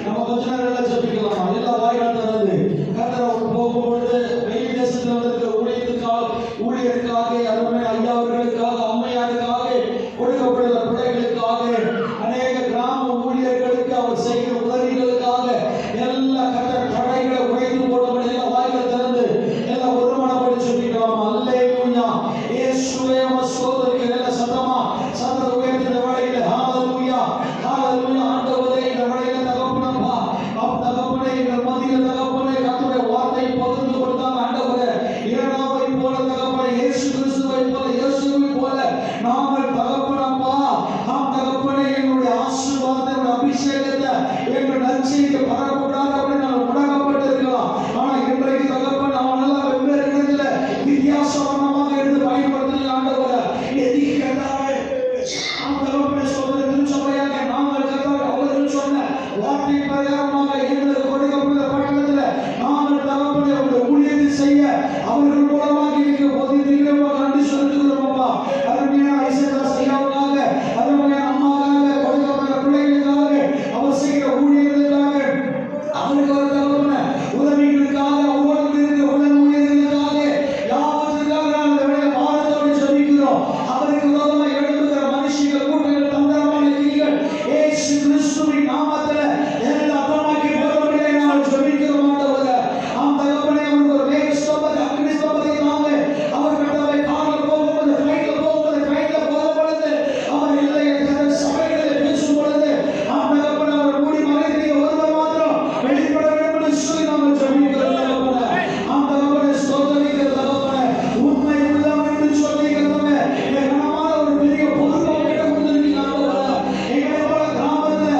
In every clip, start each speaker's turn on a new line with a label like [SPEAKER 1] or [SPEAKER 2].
[SPEAKER 1] நம்ம கொஞ்ச நேரம் ஜெபிக்கலாம். எல்லா வாய்களும் திறந்து கர்த்தர் போகும்பொழுது வெளி தேசத்தில் வந்திருக்கிற ஊழியருக்காக அருமை ஐயா அவர்களுக்காக அம்மையாருக்காக கொடுக்கப்படுகிற பிள்ளைகளுக்காக அநேக கிராம ஊழியர்களுக்கு அவர் செய்கிற உதவிகளுக்காக எல்லா கர்த்தர் தடைகளை உடைத்து போடும்படி எல்லா வாய்கள் திறந்து எல்லாம் ஒருமனப்படி சொல்லிக்கலாம். அல்லேலூயா. இயேசுவே ஸ்தோத்திரம். எல்லா சத்தத்தை உயர்த்தின வேளையில ஹalleluya ஹalleluya. ஆண்டவரே இந்த வேளையில தகப்பனப்பா தகப்பனே எங்கள் மத்தியில் தகப்பனே கர்த்தருடைய வார்த்தையை பகிர்ந்து கொடுத்தாங்க. ஆண்டவரே இரண்டாவை போல தகப்பனே இயேசு கிறிஸ்துவை போல இயேசுவை போல நாங்கள் தகப்பனப்பா தகப்பனே எங்களுடைய ஆசீர்வாதத்தை அபிஷேகத்தை எங்கள் நற்செய்தியை பரப்பக்கூடாது அப்படின்னு நாங்கள் முடக்கப்பட்டு இருக்கலாம். ஆனா இன்றைக்கு தகப்பன் அவனெல்லாம் வெவ்வேறு இடத்துல வித்தியாசமாக எடுத்து பயன்படுத்தி ஆண்டவரை எதிர்க்கிறார்கள். தகப்பனை சொல்றது திருச்சபையாக நாங்கள் கர்த்தர் அவர்கள் சொன்ன வார்த்தை பிரகாரமாக எங்களுக்கு கொடுக்கப்பட்ட பட்டணத்துல நாங்கள் தகப்பனை அவருடைய ஊழியத்தை செய்ய அவர்கள் மூலமாக இருக்கிற போதிக்கிறோம். நன்றி செலுத்துகிறோம் அப்பா. அருமையான ஐசதாஸ் ஐயாவுக்காக அருமையான அம்மாவுக்காக கொடுக்கப்பட்ட பிள்ளைகளுக்காக அவர் செய்கிற ஊழியர்களுக்காக அவருக்கு ஒரு தகப்பன உதவிகளுக்காக அவர்களுக்கு இருக்கிற உடன் ஊழியர்களுக்காக யாவற்றுக்காக நாங்கள் பாரத்தோடு ஜெபிக்கிறோம். அவருக்கு விரோதமாக எழுப்புகிற மனுஷிகள் கூட்டங்கள் தந்திரமான கிரிகள் இயேசு கிறிஸ்துவின் நாமத்தில் எல்லா அத்தமாக்கி போகிறவர்களை நாங்கள் ஜெபிக்கிறோம். ஆண்டவரே தகப்பனே அவருக்கு ஒரு மேக ஸ்தோபத்தை அக்னி ஸ்தோபத்தை தாங்க. அவர் கட்டளை காரில் போகும்போது ஃப்ளைட்டில் போகும்போது ட்ரெயினில் போகும்பொழுது அவர் இல்லையே சபைகளில் பேசும் பொழுது தகப்பனே அவர் மூடி மறைந்து ஒருவர் மாத்திரம் வெளிப்பட வேண்டும் என்று சொல்லி நாங்கள் ஜெபிக்கிறோம். தகப்பனே ஸ்தோத்திரிக்கிற தகப்பனே உண்மை உள்ளவன் என்று சொல்லிக்கிறதமே கனமான ஒரு பெரிய பொறுப்பை கிட்ட கொடுத்திருக்கீங்க. எங்களை போல கிராமத்துல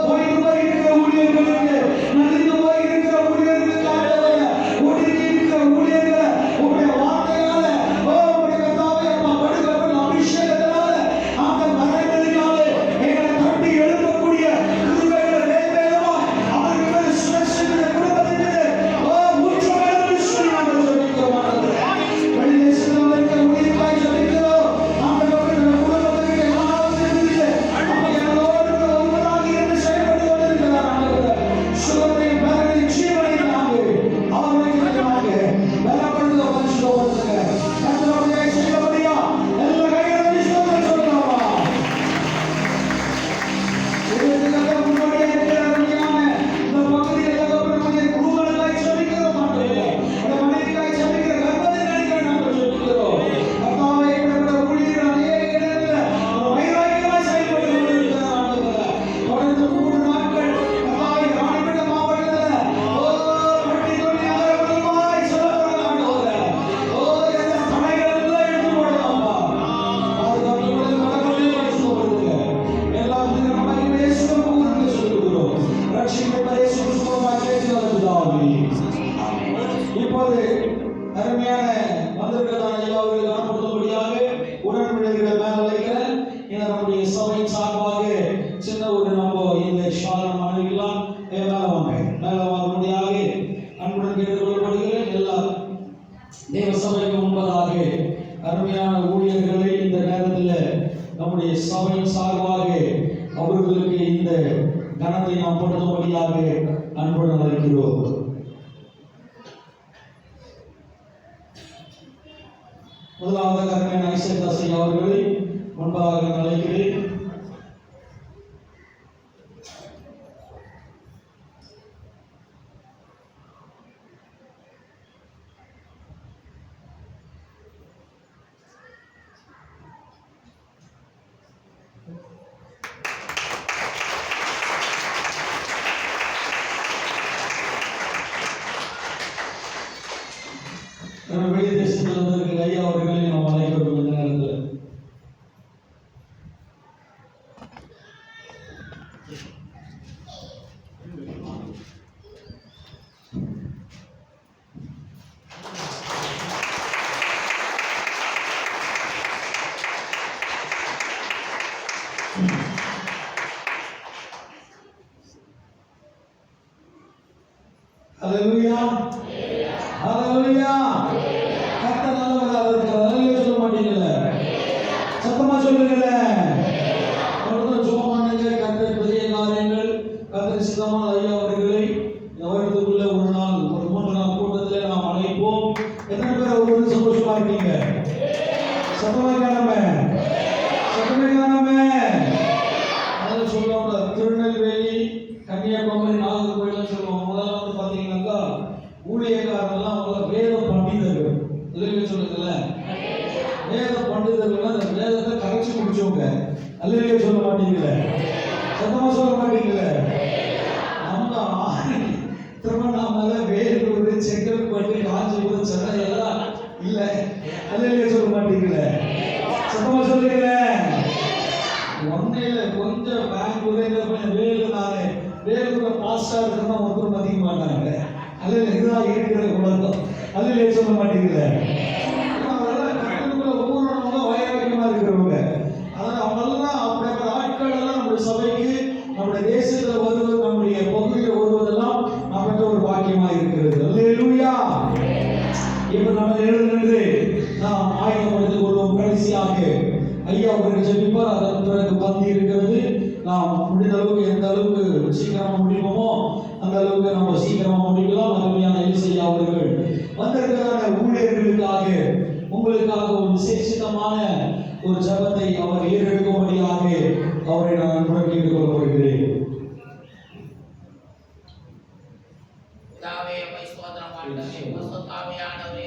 [SPEAKER 1] போயிட்டு போய் இருக்கிற ஊழியர்களுக்கு நலிந்து போய் இருக்கிற ஊழியர்களுக்காக ஒடுங்கி இருக்கிற ஊழியர்களை உங்களுடைய வார்த்தையால உங்களுடைய கர்த்தாவே அப்பா கொடுக்கப்பட்ட அபிஷேகத்தினால அந்த மரங்களுக்காக எங்களை தட்டி எழுப்பக்கூடிய கிருபைகளை வேண்டுமா அவர்கள் மேல் சுரட்சிக்கிற குடும்பத்திற்கு ஊற்ற வேண்டும் என்று சொல்லி நாங்கள் ஜெபிக்கிறோம். வெளிதேசத்தில் இருக்கிற ஊழியர்களை ஜெபிக்கிறோம். ஆண்டவரே குடும்பத்திற்கு எல்லாரும் இருக்குது அப்ப எங்களோடு ஒருவராக இருந்து செயல்பட்டு கொண்டிருக்கிறார். ஆண்டவரே சுகத்தையும் பலனையும் ஜீவனையும் நாங்கள் ஆரோக்கியமாக பலப்படுத்த பரிசுத்தப்படுத்துங்க. கர்த்தருடைய செய்யபடியா எல்லா கைகளையும் ஸ்தோத்திரம் சொல்லுவோமா. இதுக்காக முன்னாடியே இருக்கிற அருமையான இந்த பகுதியில் தகப்பனுடைய குருக்களுக்காய் ஜெபிக்கிறோம். ஆண்டவரே அந்த மனைவிக்காய் ஜெபிக்கிற கர்ப்பத்திற்காக நாங்கள் ஜெபிக்கிறோம். கர்த்தாவே எங்களுடைய ஊழியர்கள் அநேக இடங்களில் வைராக்கியமாய் செயல்பட்டு கொண்டிருக்கிறார். ஆண்டவரே தொடர்ந்து 3 நாட்கள் கர்த்தாவே ராணிப்பேட்டை மாவட்டத்தில் பட்டி தொட்டி நகரங்களுமாய் செல்லப்படுகிற ஆண்டவரே எல்லா தடைகள் எல்லாம் எடுத்து போடலாமா. பாதுகாப்புகளை மனக்கொள்ளையை பரிசுத்தப்படுத்துங்க. எல்லாத்துக்கும் நம்ம இயேசுவின் ஊருக்கு சொல்லுகிறோம். ரட்சிக்கப்பட்ட இயேசு கிறிஸ்துவாக கேட்கிறோம் பிதாவே. இப்போது அருமையான வந்திருக்கிறதான ஐயா அவர்கள் கனப்படுத்தும்படியாக உடன்படிக்கைகளை மேல வைக்கிறேன். ஏன்னா நம்முடைய சபையின் சார்பாக சின்ன ஒரு நம்ம இந்த ஷாலம் அணிவிக்கலாம். மேல வாங்கும்படியாக அன்புடன் கேட்டுக்கொள்ளப்படுகிறேன். எல்லா தேவ சபைக்கு முன்பதாக அருமையான ஊழியர்களை இந்த நேரத்தில் நம்முடைய சபையின் சார்பாக அவர்களுக்கு இந்த கனத்தை நாம் படுத்தும்படியாக அன்புடன் அழைக்கிறோம். முதலாவது அருமையான ஐசதாஸ் ஐயா அவர்களை முன்பாக அழைக்கிறேன். வெளி தேசத்தில் வந்திருக்கிற ஐயா அவர்களை நாம் அழைக்கிறோம். இந்த நேரத்தில் ஹalleluya ஹalleluya. கர்த்தர் நல்லவராக இருக்கிறார். ஹalleluya சொல்ல மாட்டீங்கல, சத்தமா சொல்லுங்க. கர்த்தர் சுகமானது, கர்த்தர் பெரிய காரியங்கள், கர்த்தர் கர்த்தருக்கு சித்தமான ஐயா அவர்களை இந்த வருடத்துக்குள்ள ஒரு நாள் ஒரு 3 நாள் கூட்டத்தில் நாம் அழைப்போம். எத்தனை பேர் அவரோடு சந்தோஷமா இருக்கீங்க? சத்தமா காணாம அதாவது சொல்லுவாங்க, திருநெல்வேலி, கன்னியாகுமரி, நாகர்கோவில் சொல்லுவாங்க. முதல்ல வந்து பார்த்தீங்கன்னாக்கா ஊழியக்காரங்கள்லாம் அவங்க வேத பண்டிதர்கள் இல்லைன்னு சொல்லுங்கல்ல. வேத பண்டிதர்கள் அந்த வேதத்தை கரைச்சி முடிச்சவங்க. அல்லையே சொல்ல மாட்டீங்களே, சத்தமா சொல்ல மாட்டீங்களே. நம்ம திருவண்ணாமலை, வேலூர், செங்கல்பட்டு, காஞ்சிபுரம், சென்னை எல்லாம் இல்லை. அல்லையே சொல்ல மாட்டீங்களே, சத்தமா சொல்லுங்களே. ஒன்னையில கொஞ்சம் பெங்களூர் வேலூர்ல பாஸ்டா இருக்கிறதா ஒருத்தர் மதிக்க மாட்டாங்க. அல்ல இதுதான் இருக்கிற உலகம். அல்ல சொல்ல மாட்டீங்களே. ஊர்வலமாக வைராக்கியமா இருக்கிறவங்க, அதாவது அவங்கெல்லாம் அப்படிப்பட்ட ஆட்கள் எல்லாம் நம்முடைய சபைக்கு, நம்முடைய தேசத்துல வருவது, நம்முடைய பகுதியில் வருவதெல்லாம் நம்மகிட்ட ஒரு பாக்கியமா இருக்கிறது. அல்லேலூயா. இப்ப நம்ம எழுந்து நாம் ஆயுதப்படுத்திக் கொள்வோம். கடைசியாக ஐயா அவர்கள் ஜெபிப்பார். அதன் பிறகு பந்தி இருக்கிறது. நாம் முடிந்த அளவுக்கு எந்த அளவுக்கு சீக்கிரமா முடியுமோ அந்த அளவுக்கு நம்ம சீக்கிரமா முடிக்கலாம். அருமையான இசையா அவர்கள் வந்திருக்கிற ஊழியர்களுக்காக, உங்களுக்காக ஒரு விசேஷமான ஒரு ஜபத்தை அவர் ஏறெடுக்கும்படியாக அவரை நான் அன்புடன் கேட்டுக்கொள்ள போகிறேன்.
[SPEAKER 2] பிதாவே, ஸ்தோத்திரம் ஆண்டவரே, பரிசுத்த ஆவியானவரே,